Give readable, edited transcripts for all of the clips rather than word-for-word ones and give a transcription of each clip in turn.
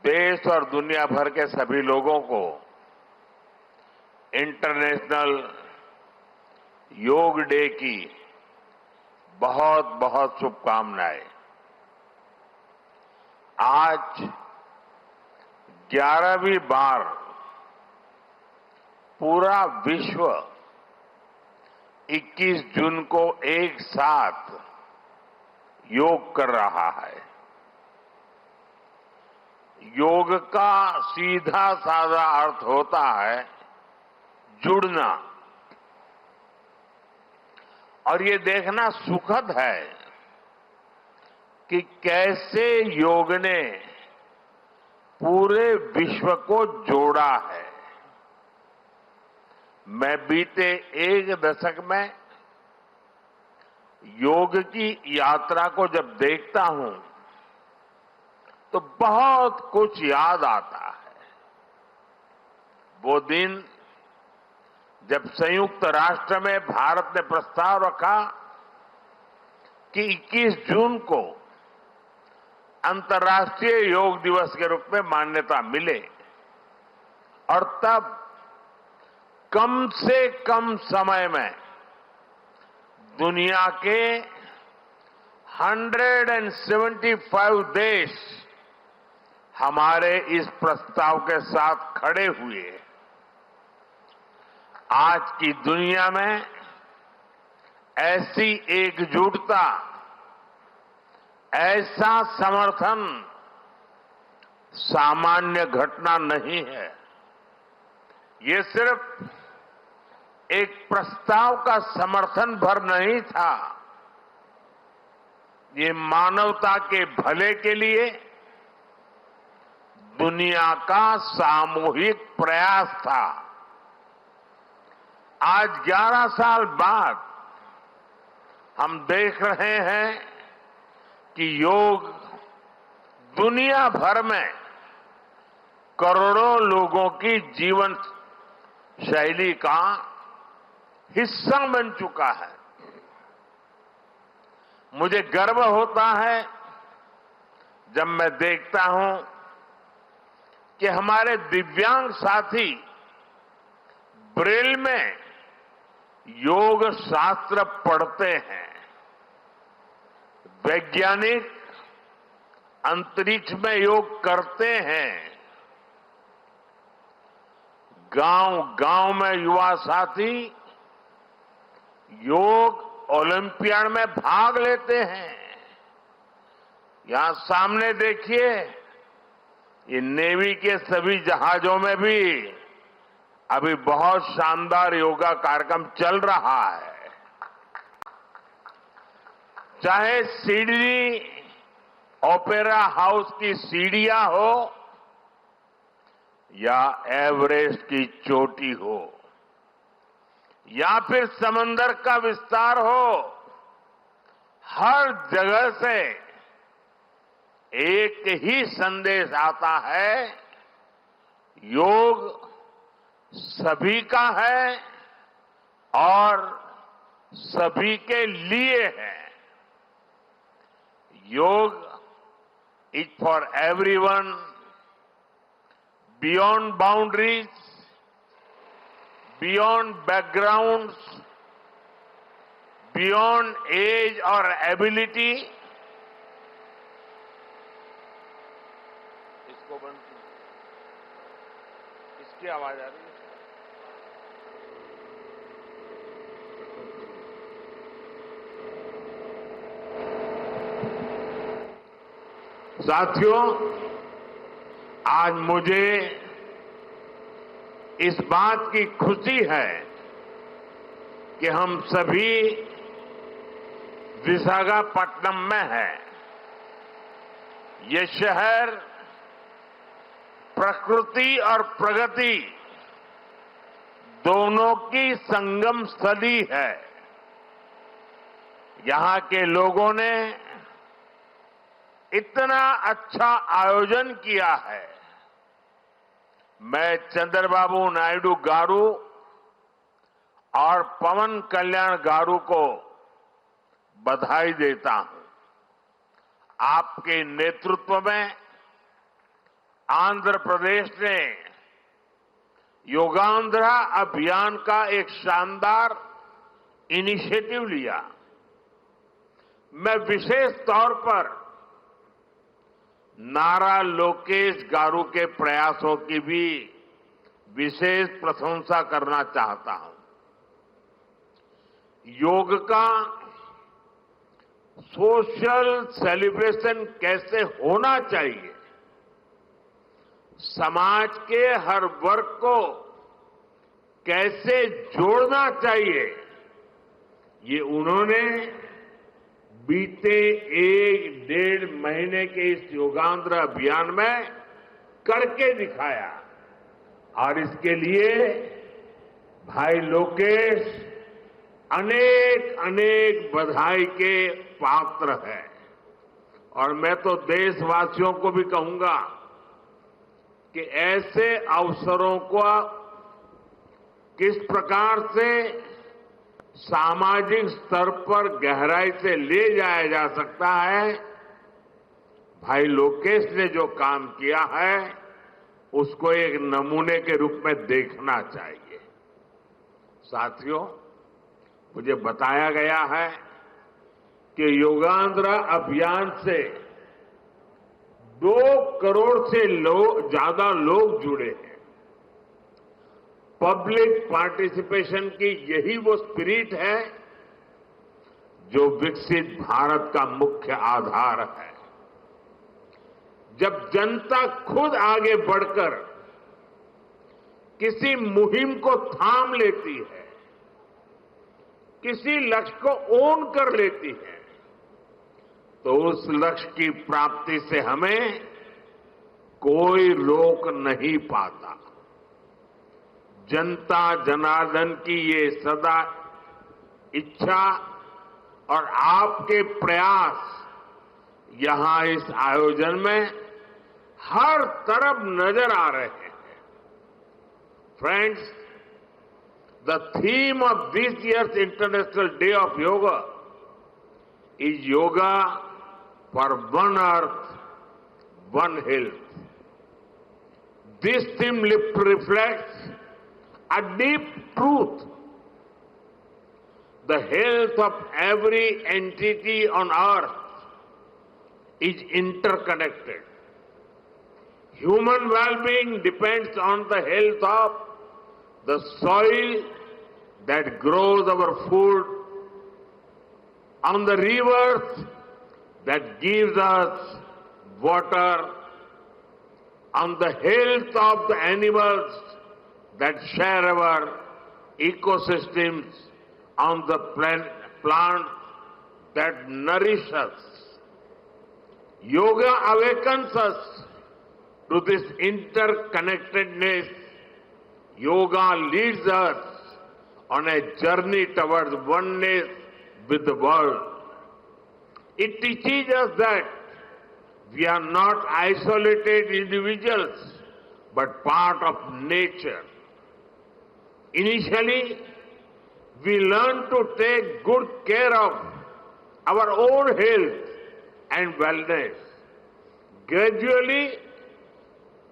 देश और दुनिया भर के सभी लोगों को इंटरनेशनल योग डे की बहुत बहुत शुभकामनाएं। आज 11वीं बार पूरा विश्व 21 जून को एक साथ योग कर रहा है। योग का सीधा साधा अर्थ होता है जुड़ना, और ये देखना सुखद है कि कैसे योग ने पूरे विश्व को जोड़ा है। मैं बीते एक दशक में योग की यात्रा को जब देखता हूं तो बहुत कुछ याद आता है। वो दिन जब संयुक्त राष्ट्र में भारत ने प्रस्ताव रखा कि 21 जून को अंतर्राष्ट्रीय योग दिवस के रूप में मान्यता मिले, और तब कम से कम समय में दुनिया के 175 देश हमारे इस प्रस्ताव के साथ खड़े हुए। आज की दुनिया में ऐसी एकजुटता, ऐसा समर्थन सामान्य घटना नहीं है। ये सिर्फ एक प्रस्ताव का समर्थन भर नहीं था, ये मानवता के भले के लिए दुनिया का सामूहिक प्रयास था। आज 11 साल बाद हम देख रहे हैं कि योग दुनिया भर में करोड़ों लोगों की जीवन शैली का हिस्सा बन चुका है। मुझे गर्व होता है जब मैं देखता हूं कि हमारे दिव्यांग साथी ब्रेल में योग शास्त्र पढ़ते हैं, वैज्ञानिक अंतरिक्ष में योग करते हैं, गांव-गांव में युवा साथी योग ओलंपियाड में भाग लेते हैं। यहां सामने देखिए, ये नेवी के सभी जहाजों में भी अभी बहुत शानदार योगा कार्यक्रम चल रहा है। चाहे सिडनी ओपेरा हाउस की सीढ़ियां हो या एवरेस्ट की चोटी हो या फिर समंदर का विस्तार हो, हर जगह से एक ही संदेश आता है, योग सभी का है और सभी के लिए है। Yoga is for everyone, beyond boundaries, beyond backgrounds, beyond age और एबिलिटी। इसको बंद कीजिए, इसकी आवाज आ रही है। साथियों, आज मुझे इस बात की खुशी है कि हम सभी विशाखापट्टनम में हैं। ये शहर प्रकृति और प्रगति दोनों की संगम स्थली है। यहां के लोगों ने इतना अच्छा आयोजन किया है। मैं चंद्रबाबू नायडू गारू और पवन कल्याण गारू को बधाई देता हूं। आपके नेतृत्व में आंध्र प्रदेश ने योगांध्रा अभियान का एक शानदार इनिशिएटिव लिया। मैं विशेष तौर पर नारा लोकेश गारू के प्रयासों की भी विशेष प्रशंसा करना चाहता हूं। योग का सोशल सेलिब्रेशन कैसे होना चाहिए, समाज के हर वर्ग को कैसे जोड़ना चाहिए, ये उन्होंने बीते 1-1.5 महीने के इस योगांध्र अभियान में करके दिखाया। और इसके लिए भाई लोकेश अनेक अनेक बधाई के पात्र है। और मैं तो देशवासियों को भी कहूंगा कि ऐसे अवसरों को किस प्रकार से सामाजिक स्तर पर गहराई से ले जाया जा सकता है, भाई लोकेश ने जो काम किया है उसको एक नमूने के रूप में देखना चाहिए। साथियों, मुझे बताया गया है कि योगांध्र अभियान से 2 करोड़ से ज्यादा लोग जुड़े हैं। पब्लिक पार्टिसिपेशन की यही वो स्पिरिट है जो विकसित भारत का मुख्य आधार है। जब जनता खुद आगे बढ़कर किसी मुहिम को थाम लेती है, किसी लक्ष्य को ओन कर लेती है, तो उस लक्ष्य की प्राप्ति से हमें कोई रोक नहीं पाता। जनता जनार्दन की ये सदा इच्छा और आपके प्रयास यहां इस आयोजन में हर तरफ नजर आ रहे हैं। Friends, the theme of this year's International Day of Yoga is Yoga for One Earth, One Health. This theme reflects a deep truth. The health of every entity on earth is interconnected. Human well-being depends on the health of the soil that grows our food, on the rivers that gives us water, on the health of the animals that share our ecosystems, on the plants that nourish us. Yoga awakens us to this interconnectedness. Yoga leads us on a journey towards oneness with the world. It teaches us that we are not isolated individuals, but part of nature. Initially, we learn to take good care of our own health and wellness. Gradually,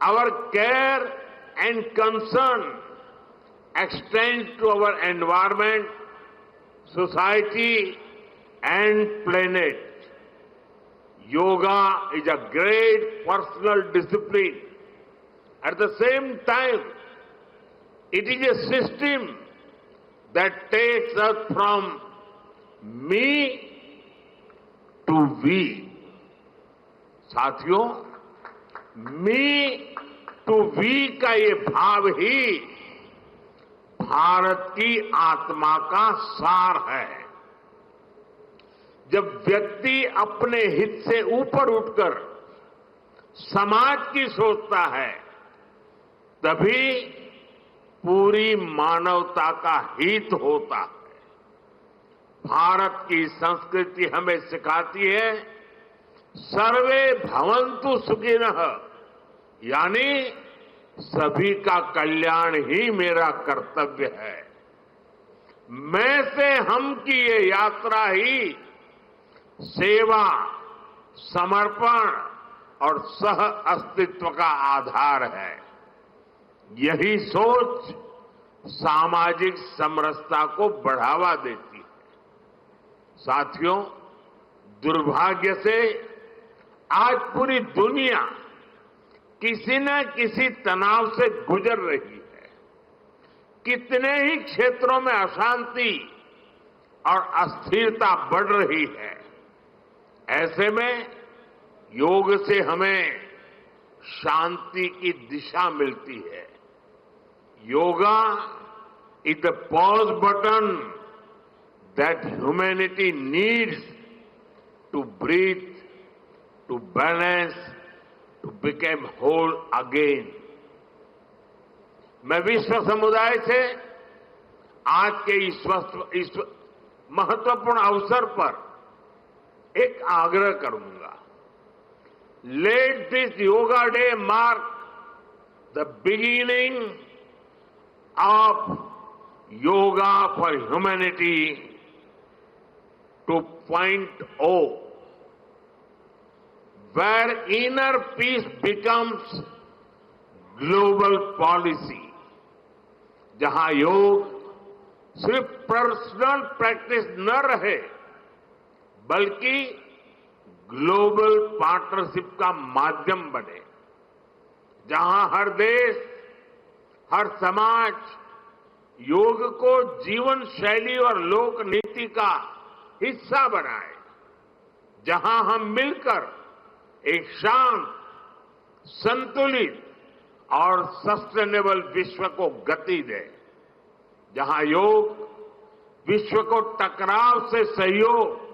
our care and concern extends to our environment, society, and planet. Yoga is a great personal discipline. At the same time, it is a system that takes us from me to we. साथियों, मी to we का ये भाव ही भारत की आत्मा का सार है। जब व्यक्ति अपने हित से ऊपर उठकर समाज की सोचता है, तभी पूरी मानवता का हित होता है। भारत की संस्कृति हमें सिखाती है, सर्वे भवन्तु सुखिनः, यानी सभी का कल्याण ही मेरा कर्तव्य है। मैं से हम की ये यात्रा ही सेवा, समर्पण और सह अस्तित्व का आधार है। यही सोच सामाजिक समरसता को बढ़ावा देती है। साथियों, दुर्भाग्य से आज पूरी दुनिया किसी न किसी तनाव से गुजर रही है। कितने ही क्षेत्रों में अशांति और अस्थिरता बढ़ रही है। ऐसे में योग से हमें शांति की दिशा मिलती है। Yoga is the pause button that humanity needs to breathe, to balance, to become whole again. मैं विश्व समुदाय से आज के इस महत्वपूर्ण अवसर पर एक आग्रह करूंगा। Let this Yoga Day mark the beginning of Yoga for Humanity 2.0, where inner peace becomes global policy, जहां योग सिर्फ पर्सनल प्रैक्टिस न रहे बल्कि ग्लोबल पार्टनरशिप का माध्यम बने, जहां हर देश, हर समाज योग को जीवन शैली और लोक नीति का हिस्सा बनाए, जहां हम मिलकर एक शांत, संतुलित और सस्टेनेबल विश्व को गति दें, जहां योग विश्व को टकराव से सहयोग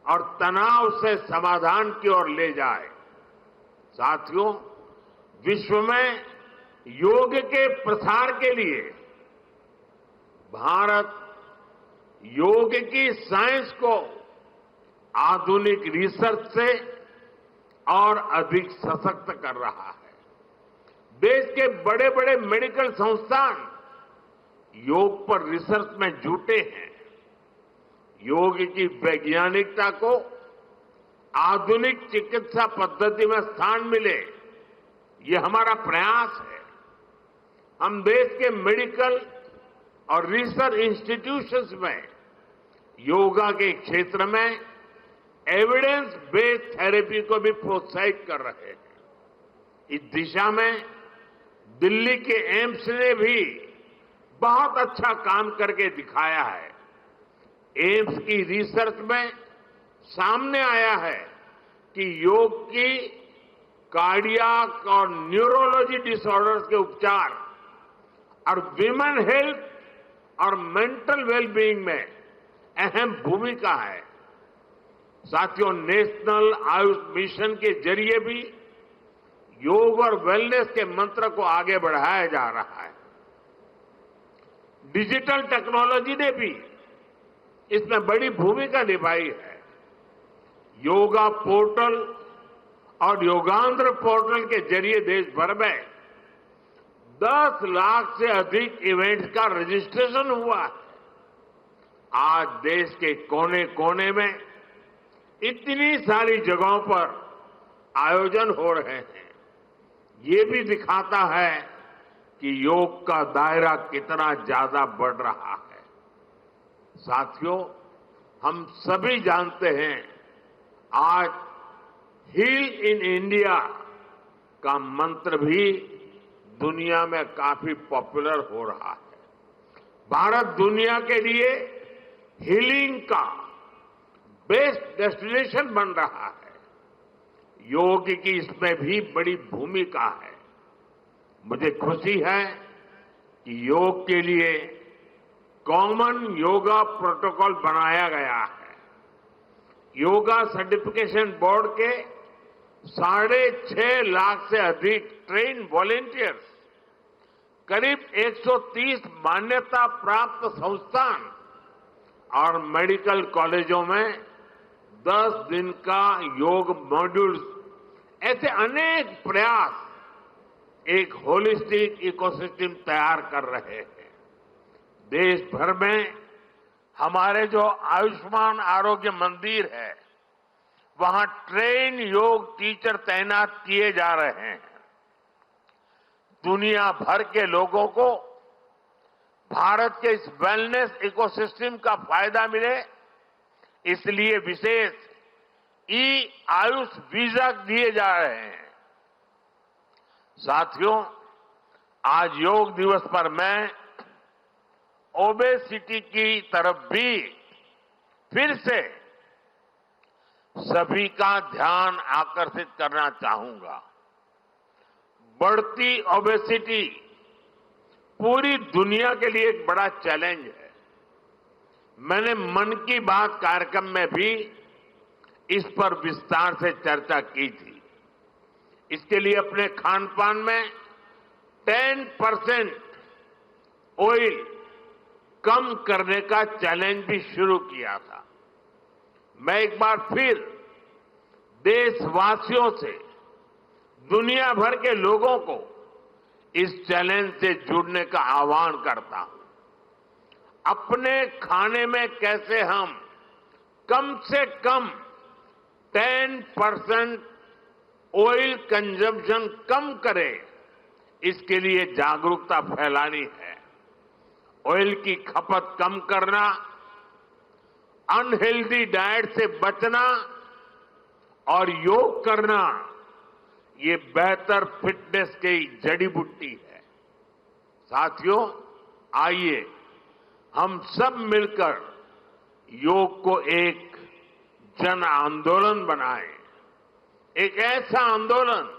और तनाव से समाधान की ओर ले जाए। साथियों, विश्व में योग के प्रसार के लिए भारत योग की साइंस को आधुनिक रिसर्च से और अधिक सशक्त कर रहा है। देश के बड़े बड़े मेडिकल संस्थान योग पर रिसर्च में जुटे हैं। योग की वैज्ञानिकता को आधुनिक चिकित्सा पद्धति में स्थान मिले, ये हमारा प्रयास है। हम देश के मेडिकल और रिसर्च इंस्टीट्यूशंस में योगा के क्षेत्र में एविडेंस बेस्ड थेरेपी को भी प्रोत्साहित कर रहे हैं। इस दिशा में दिल्ली के एम्स ने भी बहुत अच्छा काम करके दिखाया है। एम्स की रिसर्च में सामने आया है कि योग की कार्डियक और न्यूरोलॉजी डिसऑर्डर्स के उपचार और विमेन हेल्थ और मेंटल वेलबीइंग में अहम भूमिका है। साथियों, नेशनल आयुष मिशन के जरिए भी योग और वेलनेस के मंत्र को आगे बढ़ाया जा रहा है। डिजिटल टेक्नोलॉजी ने भी इसमें बड़ी भूमिका निभाई है। योगा पोर्टल और योगांध्र पोर्टल के जरिए देश भर में 10 लाख से अधिक इवेंट्स का रजिस्ट्रेशन हुआ है। आज देश के कोने कोने में इतनी सारी जगहों पर आयोजन हो रहे हैं। ये भी दिखाता है कि योग का दायरा कितना ज्यादा बढ़ रहा है। साथियों, हम सभी जानते हैं आज हील इन इंडिया का मंत्र भी दुनिया में काफी पॉपुलर हो रहा है। भारत दुनिया के लिए हीलिंग का बेस्ट डेस्टिनेशन बन रहा है। योग की इसमें भी बड़ी भूमिका है। मुझे खुशी है कि योग के लिए कॉमन योगा प्रोटोकॉल बनाया गया है। योगा सर्टिफिकेशन बोर्ड के 6.5 लाख से अधिक ट्रेन वॉलेंटियर्स, करीब 130 मान्यता प्राप्त संस्थान और मेडिकल कॉलेजों में 10 दिन का योग मॉड्यूल्स, ऐसे अनेक प्रयास एक होलिस्टिक इकोसिस्टम तैयार कर रहे हैं। देश भर में हमारे जो आयुष्मान आरोग्य मंदिर है, वहां ट्रेन योग टीचर तैनात किए जा रहे हैं। दुनिया भर के लोगों को भारत के इस वेलनेस इकोसिस्टम का फायदा मिले, इसलिए विशेष आयुष वीजा दिए जा रहे हैं। साथियों, आज योग दिवस पर मैं ओबेसिटी की तरफ भी फिर से सभी का ध्यान आकर्षित करना चाहूंगा। बढ़ती ओबेसिटी पूरी दुनिया के लिए एक बड़ा चैलेंज है। मैंने मन की बात कार्यक्रम में भी इस पर विस्तार से चर्चा की थी। इसके लिए अपने खान पान में 10% ऑयल कम करने का चैलेंज भी शुरू किया था। मैं एक बार फिर देशवासियों से, दुनिया भर के लोगों को इस चैलेंज से जुड़ने का आह्वान करता हूं। अपने खाने में कैसे हम कम से कम 10% ऑयल कंजम्पशन कम करें, इसके लिए जागरूकता फैलानी है। ऑयल की खपत कम करना, अनहेल्दी डाइट से बचना और योग करना, ये बेहतर फिटनेस की जड़ी बूटी है। साथियों, आइए हम सब मिलकर योग को एक जन आंदोलन बनाएं, एक ऐसा आंदोलन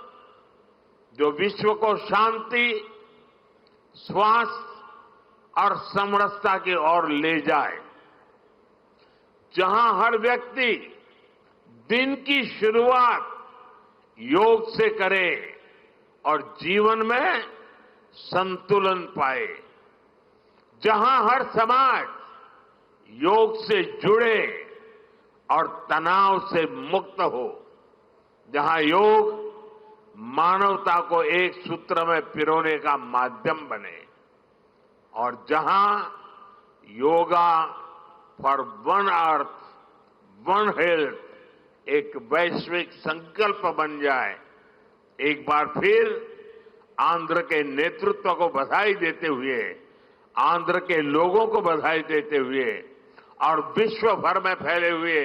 जो विश्व को शांति, स्वास्थ्य और समरसता की ओर ले जाए, जहां हर व्यक्ति दिन की शुरुआत योग से करे और जीवन में संतुलन पाए, जहां हर समाज योग से जुड़े और तनाव से मुक्त हो, जहां योग मानवता को एक सूत्र में पिरोने का माध्यम बने और जहां yoga for one earth one health एक वैश्विक संकल्प बन जाए। एक बार फिर आंध्र के नेतृत्व को बधाई देते हुए, आंध्र के लोगों को बधाई देते हुए और विश्व भर में फैले हुए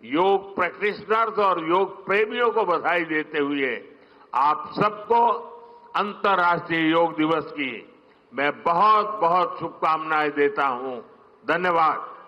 योग प्रैक्टिशनर्स और योग प्रेमियों को बधाई देते हुए आप सबको अंतर्राष्ट्रीय योग दिवस की मैं बहुत बहुत शुभकामनाएं देता हूं। धन्यवाद।